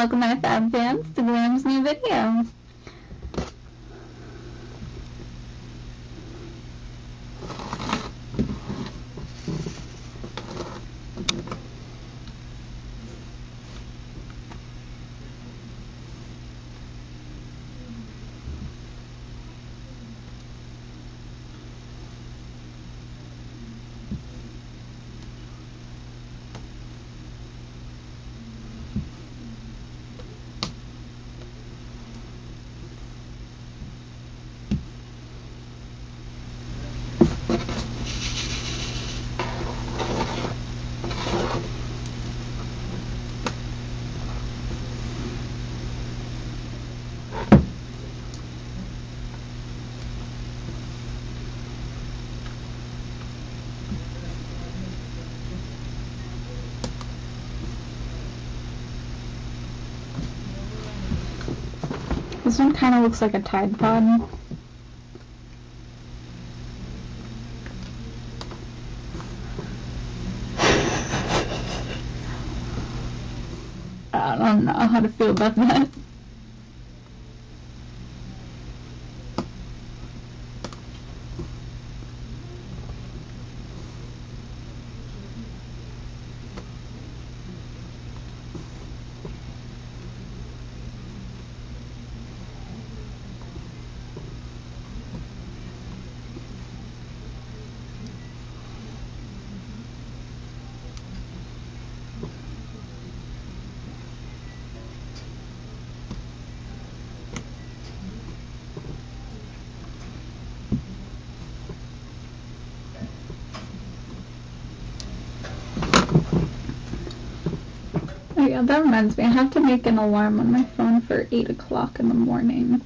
welcome back to Ave Johnston to Glam's new video. This one kind of looks like a Tide Pod. I don't know how to feel about that. Oh yeah, that reminds me, I have to make an alarm on my phone for 8 o'clock in the morning.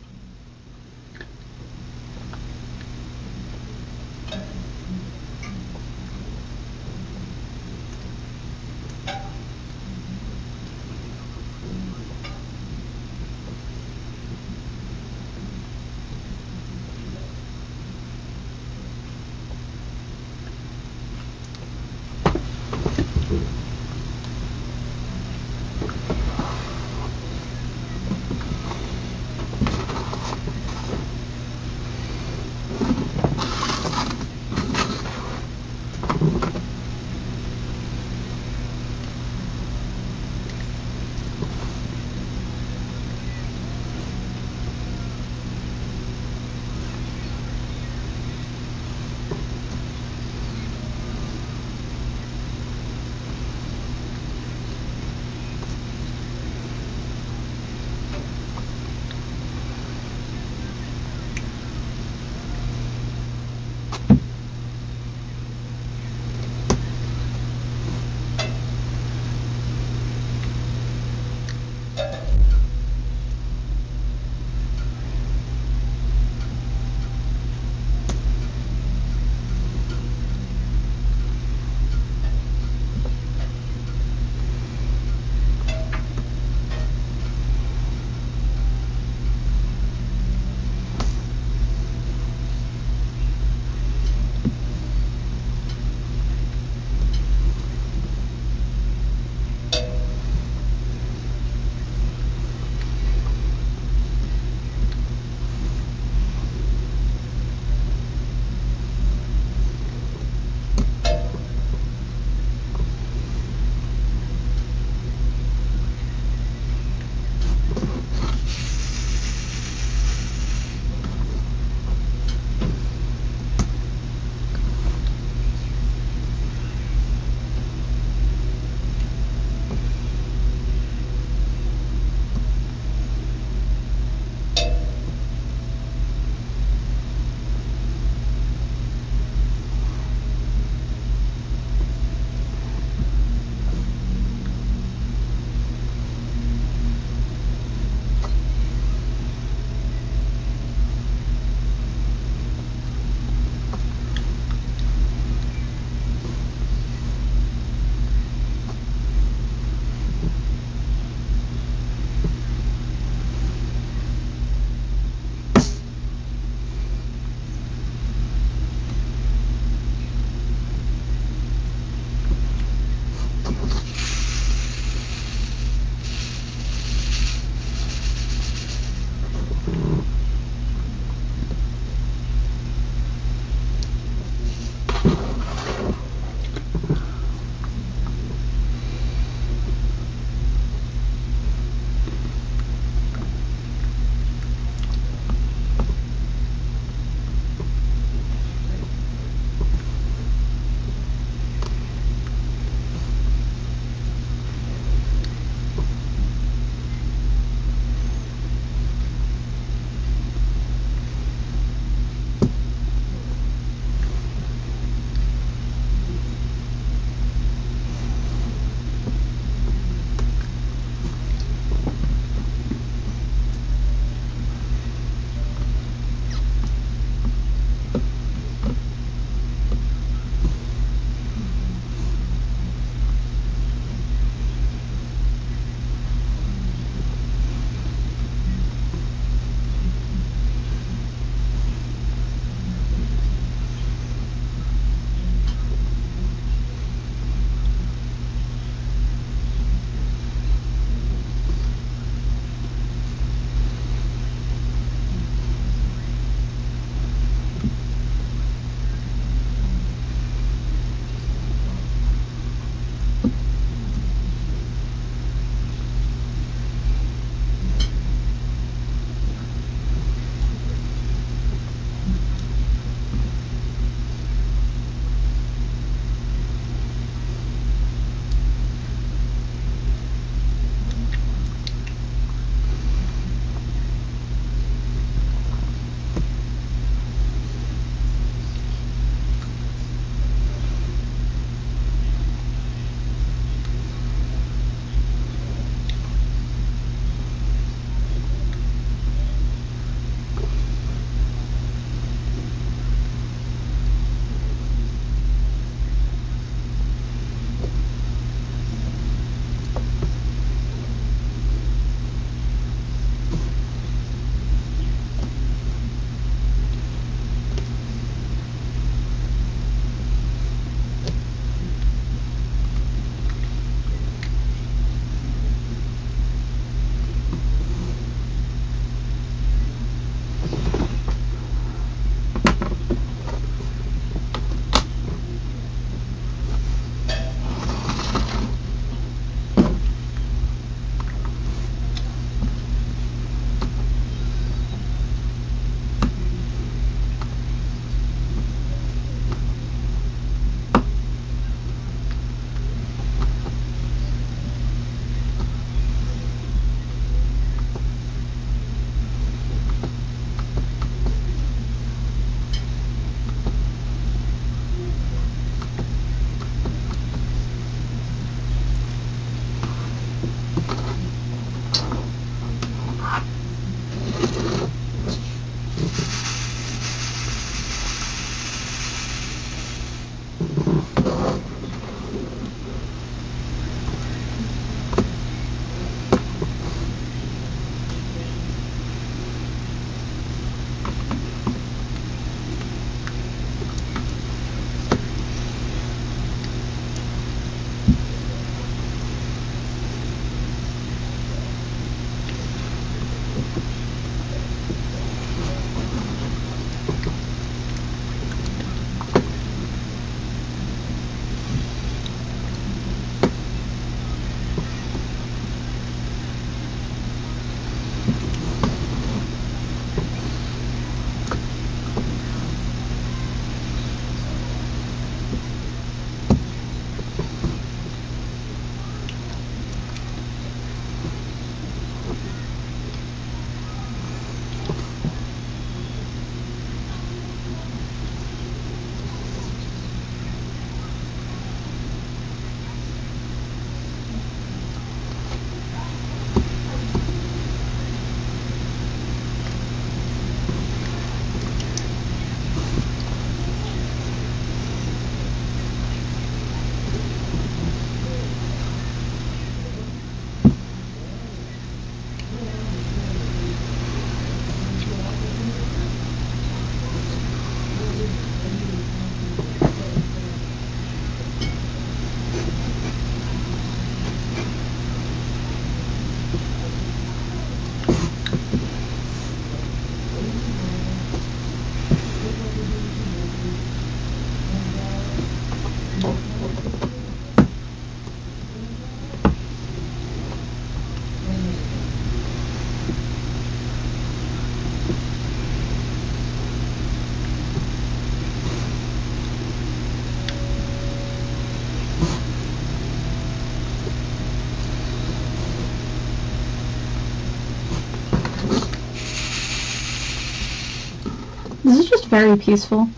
This is just very peaceful.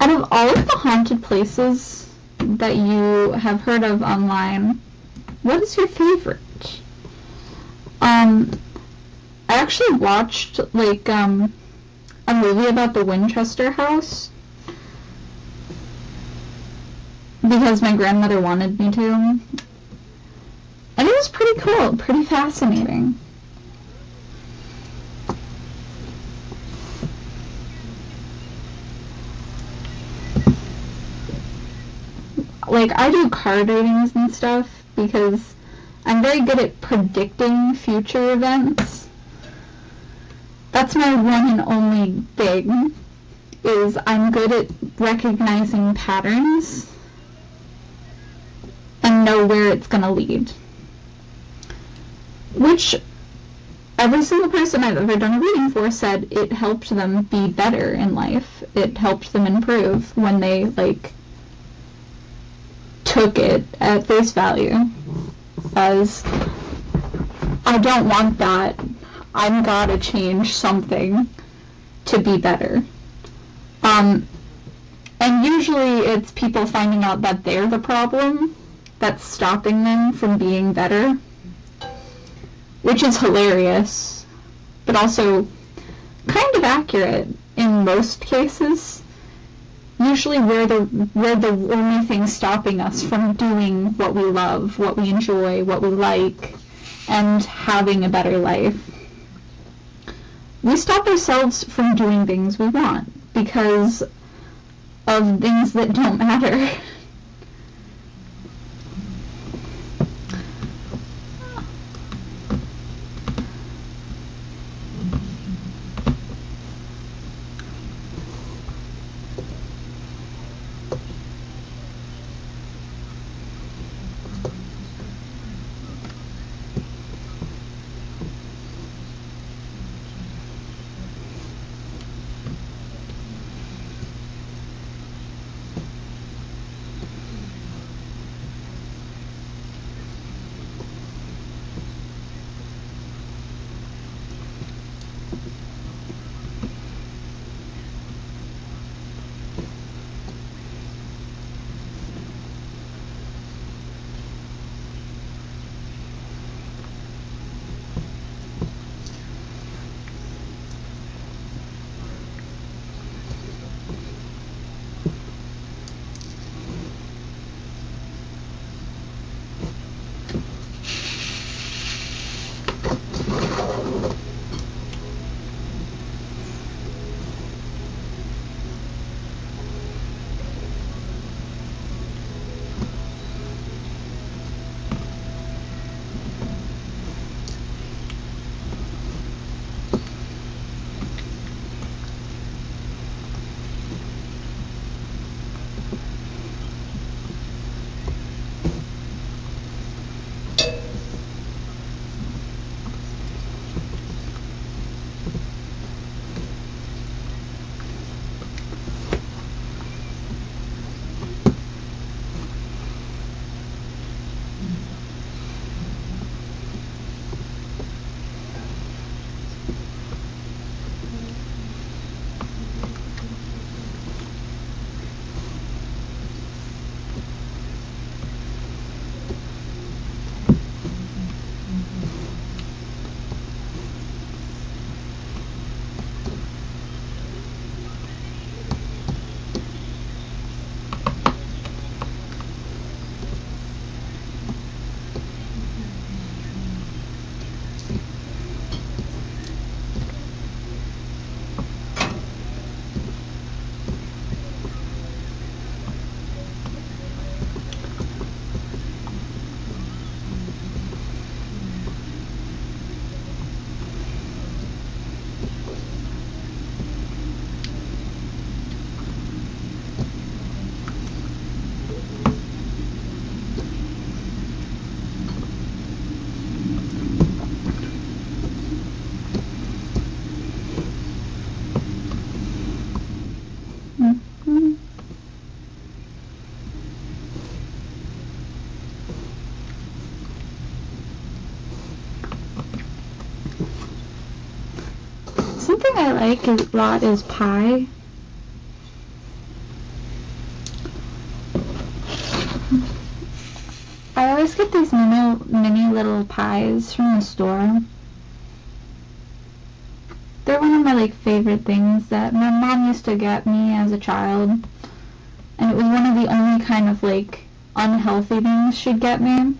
Out of all of the haunted places that you have heard of online, what is your favorite? I actually watched like a movie about the Winchester house because my grandmother wanted me to, and it was pretty cool, pretty fascinating. Like, I do card readings and stuff because I'm very good at predicting future events. That's my one and only thing, is I'm good at recognizing patterns and know where it's going to lead. Which every single person I've ever done a reading for said it helped them be better in life. It helped them improve when they, like, took it at face value as, I don't want that, I've got to change something to be better. And usually it's people finding out that they're the problem that's stopping them from being better, which is hilarious, but also kind of accurate in most cases. Usually we're the only thing stopping us from doing what we love, what we enjoy, what we like, and having a better life. We stop ourselves from doing things we want because of things that don't matter. Something I like a lot is pie. I always get these mini little pies from the store. They're one of my like favorite things that my mom used to get me as a child, and it was one of the only kind of like unhealthy things she'd get me,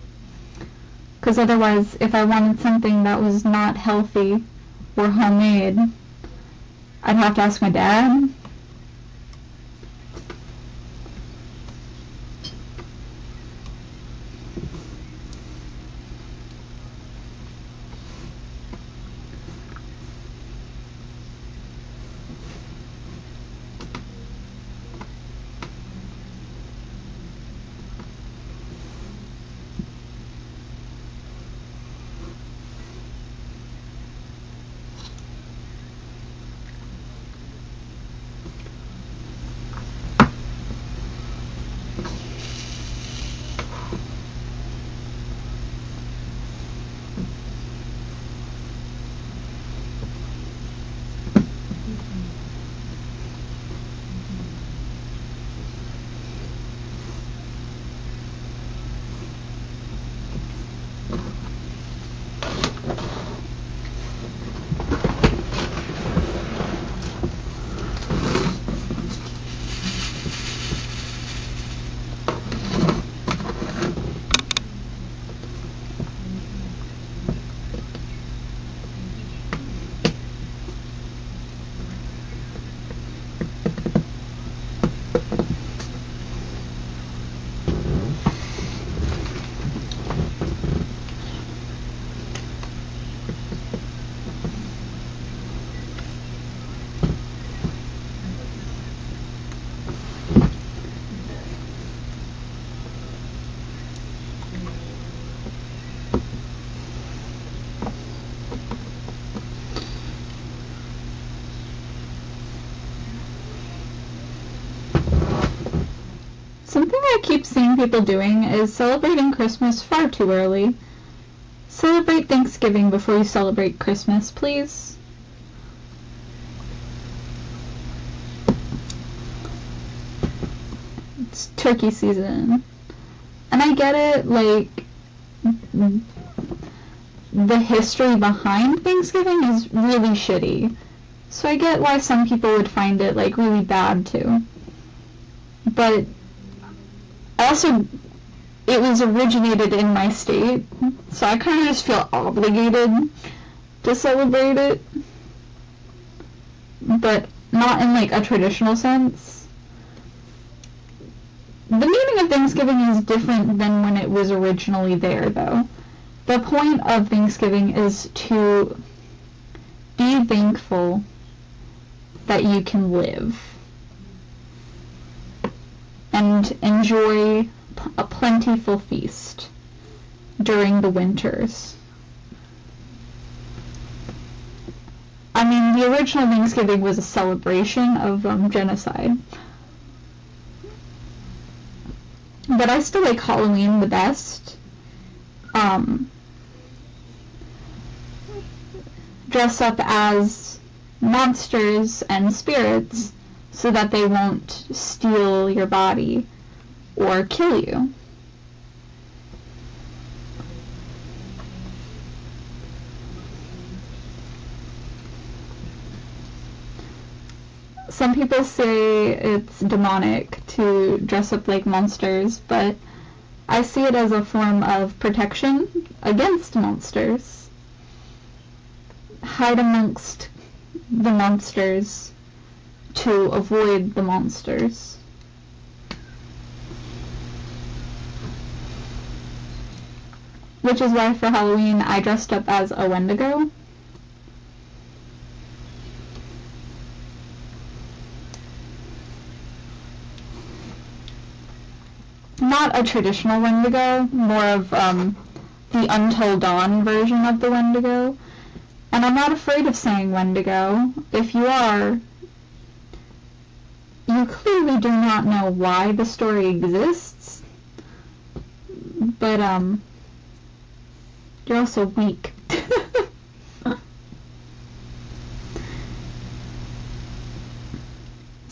because otherwise if I wanted something that was not healthy or homemade, I'd have to ask my dad. Something I keep seeing people doing is celebrating Christmas far too early. Celebrate Thanksgiving before you celebrate Christmas, please. It's turkey season. And I get it, like, the history behind Thanksgiving is really shitty. So I get why some people would find it, like, really bad, too. But also, it was originated in my state, so I kind of just feel obligated to celebrate it, but not in like a traditional sense. The meaning of Thanksgiving is different than when it was originally there, though. The point of Thanksgiving is to be thankful that you can live and enjoy a plentiful feast during the winters. I mean, the original Thanksgiving was a celebration of genocide. But I still like Halloween the best. Dress up as monsters and spirits so that they won't steal your body or kill you. Some people say it's demonic to dress up like monsters, but I see it as a form of protection against monsters. Hide amongst the monsters to avoid the monsters. Which is why for Halloween I dressed up as a Wendigo. Not a traditional Wendigo, more of the Until Dawn version of the Wendigo. And I'm not afraid of saying Wendigo. If you are, you clearly do not know why the story exists, but you're also weak.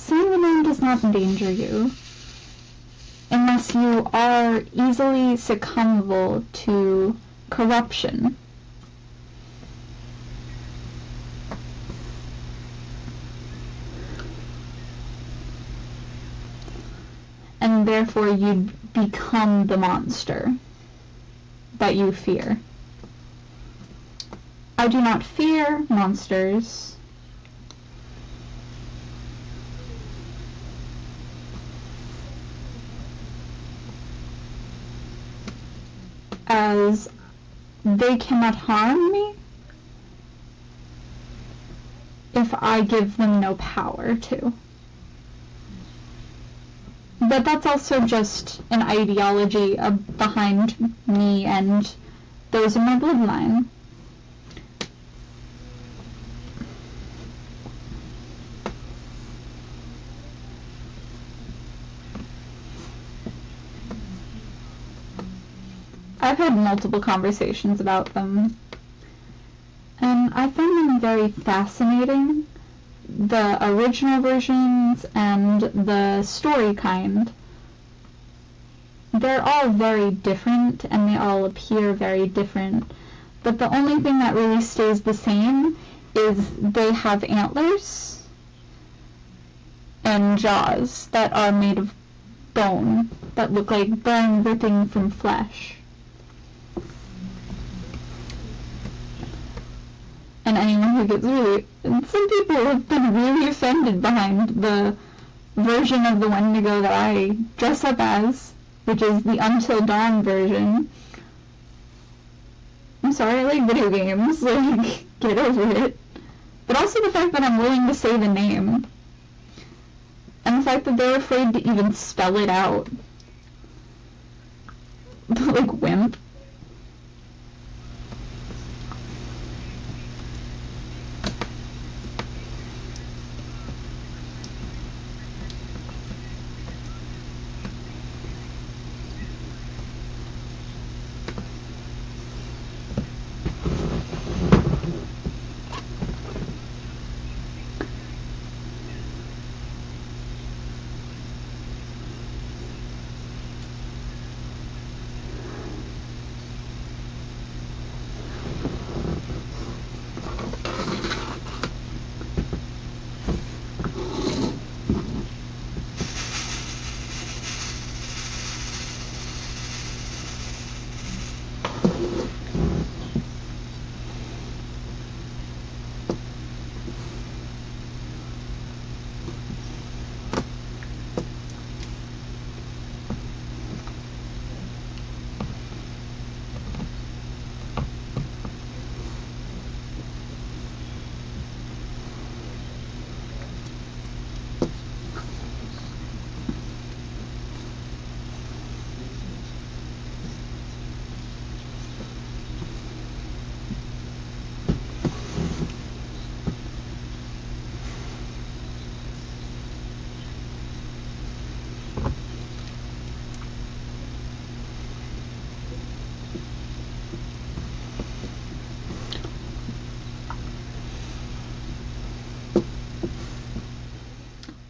saying the name does not endanger you, unless you are easily succumbable to corruption. And therefore you become the monster that you fear. I do not fear monsters. As they cannot harm me if I give them no power to. But that's also just an ideology behind me and those in my bloodline. I've had multiple conversations about them, and I find them very fascinating. The original versions and the story kind. They're all very different, and they all appear very different, but the only thing that really stays the same is they have antlers and jaws that are made of bone, that look like bone ripping from flesh. And anyone who gets really... Some people have been really offended behind the version of the Wendigo that I dress up as, which is the Until Dawn version. I'm sorry, I like video games, like, get over it. But also the fact that I'm willing to say the name. And the fact that they're afraid to even spell it out. Like, wimp.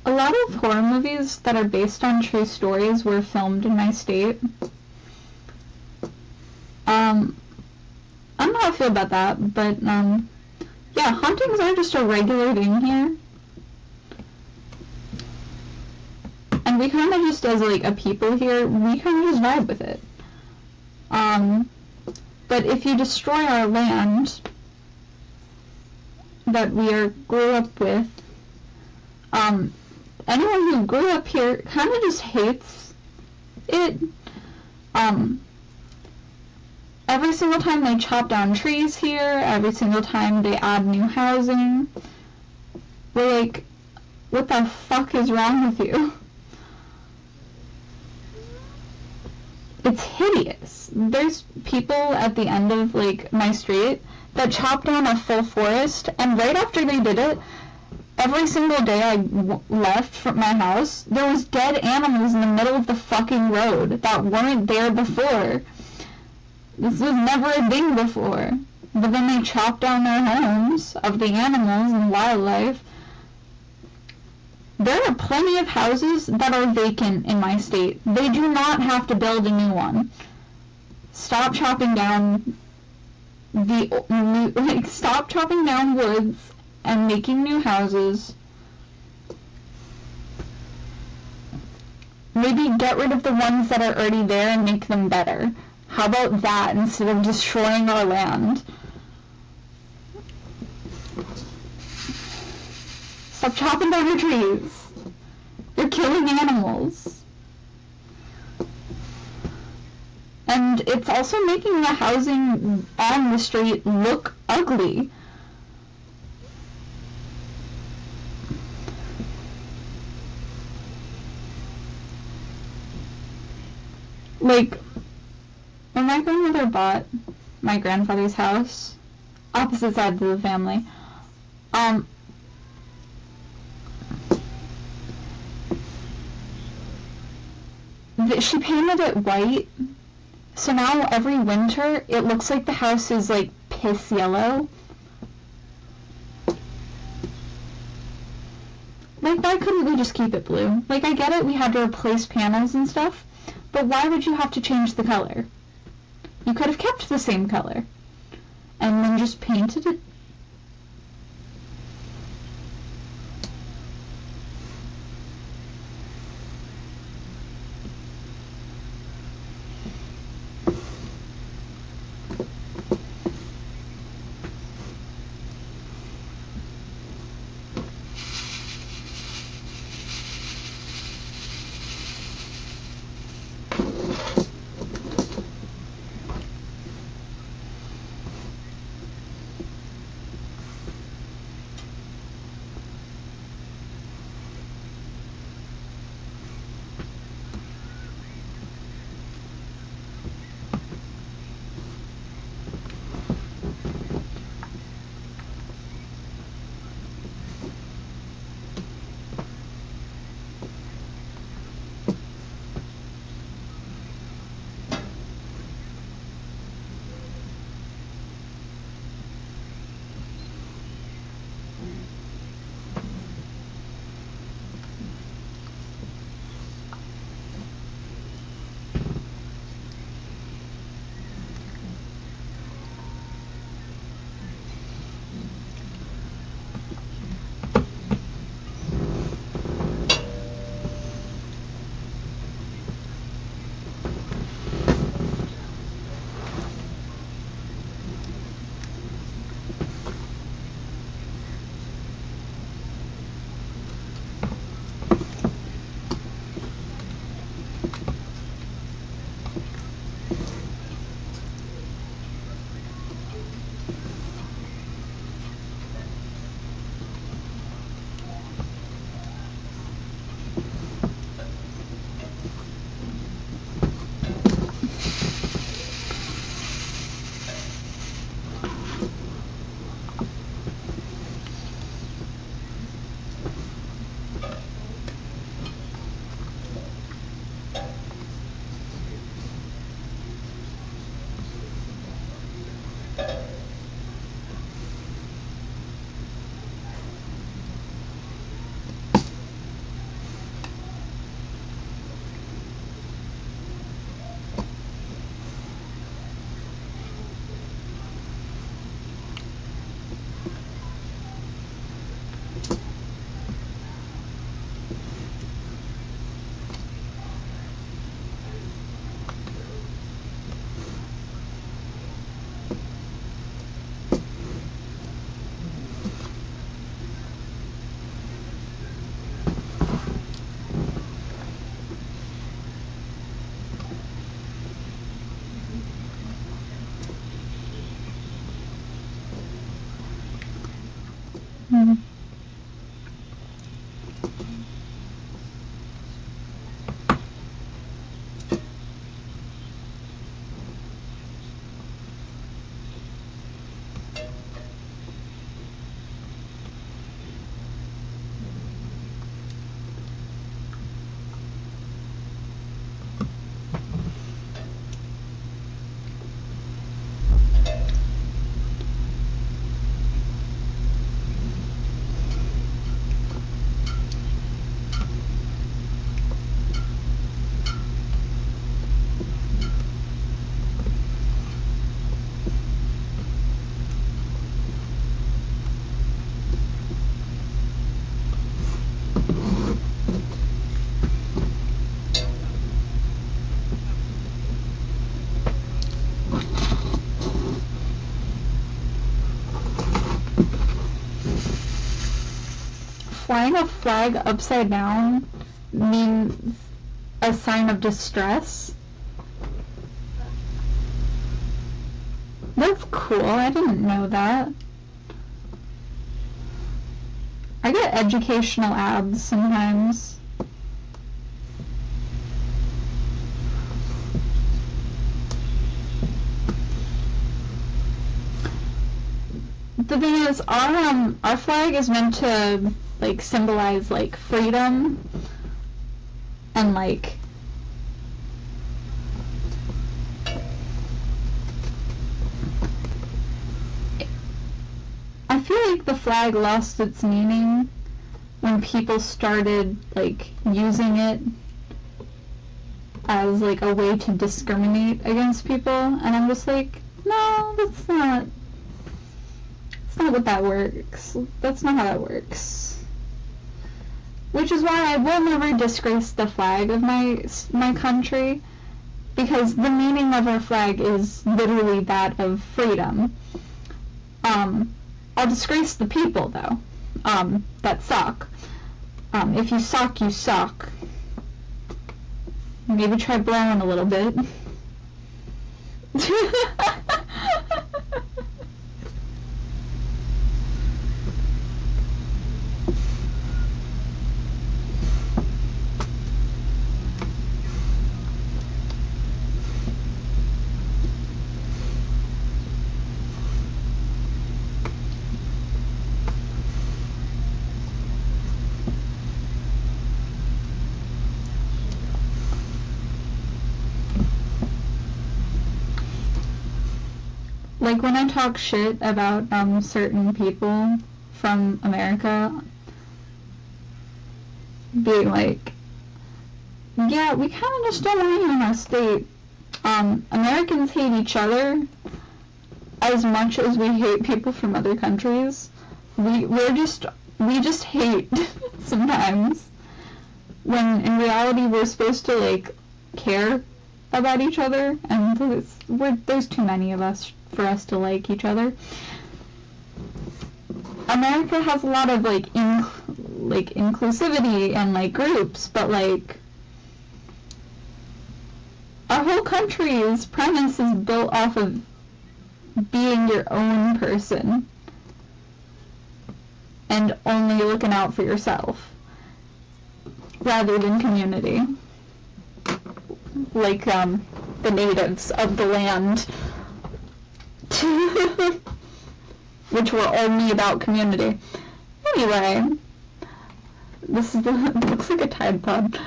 A lot of horror movies that are based on true stories were filmed in my state. I don't know how I feel about that, but, yeah, hauntings are just a regular thing here. And we kind of just, as, like, a people here, we kind of just vibe with it. But if you destroy our land that we grew up with, anyone who grew up here kind of just hates it. Every single time they chop down trees here, every single time they add new housing, we're like, what the fuck is wrong with you? It's hideous. There's people at the end of, like, my street that chopped down a full forest, and right after they did it, every single day I left from my house, there was dead animals in the middle of the fucking road that weren't there before. This was never a thing before. But then they chopped down their homes of the animals and wildlife There are plenty of houses that are vacant in my state. They do not have to build a new one. Stop chopping down stop chopping down woods and making new houses. Maybe get rid of the ones that are already there and make them better. How about that instead of destroying our land? Stop chopping down your trees. You're killing animals. And it's also making the housing on the street look ugly. Like, when my grandmother bought my grandfather's house, opposite sides of the family, she painted it white, so now every winter it looks like the house is like piss yellow. Like, why couldn't we just keep it blue? Like, I get it, we had to replace panels and stuff, but why would you have to change the color? You could have kept the same color and then just painted it. flying a flag upside down means a sign of distress? That's cool. I didn't know that. I get educational ads sometimes. The thing is, our flag is meant to, like, symbolize, like, freedom and, like, I feel like the flag lost its meaning when people started, like, using it as, like, a way to discriminate against people, and I'm just like, no, that's not what that works. That's not how that works. Which is why I will never disgrace the flag of my country, because the meaning of our flag is literally that of freedom. I'll disgrace the people, though, that suck. If you suck, you suck. Maybe try blowing a little bit. Like, when I talk shit about certain people from America, being like, yeah, we kind of just don't want you in our state. Americans hate each other as much as we hate people from other countries. We just hate sometimes, when in reality we're supposed to, like, care about each other, and there's too many of us for us to like each other. America has a lot of, like, inclusivity and, like, groups, but, like, our whole country's premise is built off of being your own person and only looking out for yourself rather than community. Like, the natives of the land, which were only about community. Anyway, this looks like a Tide Pod.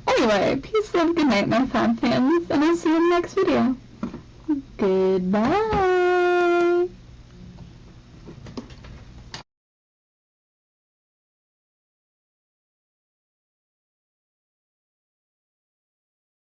Anyway, peace, love, good night, my fan fans, and I'll see you in the next video. Goodbye.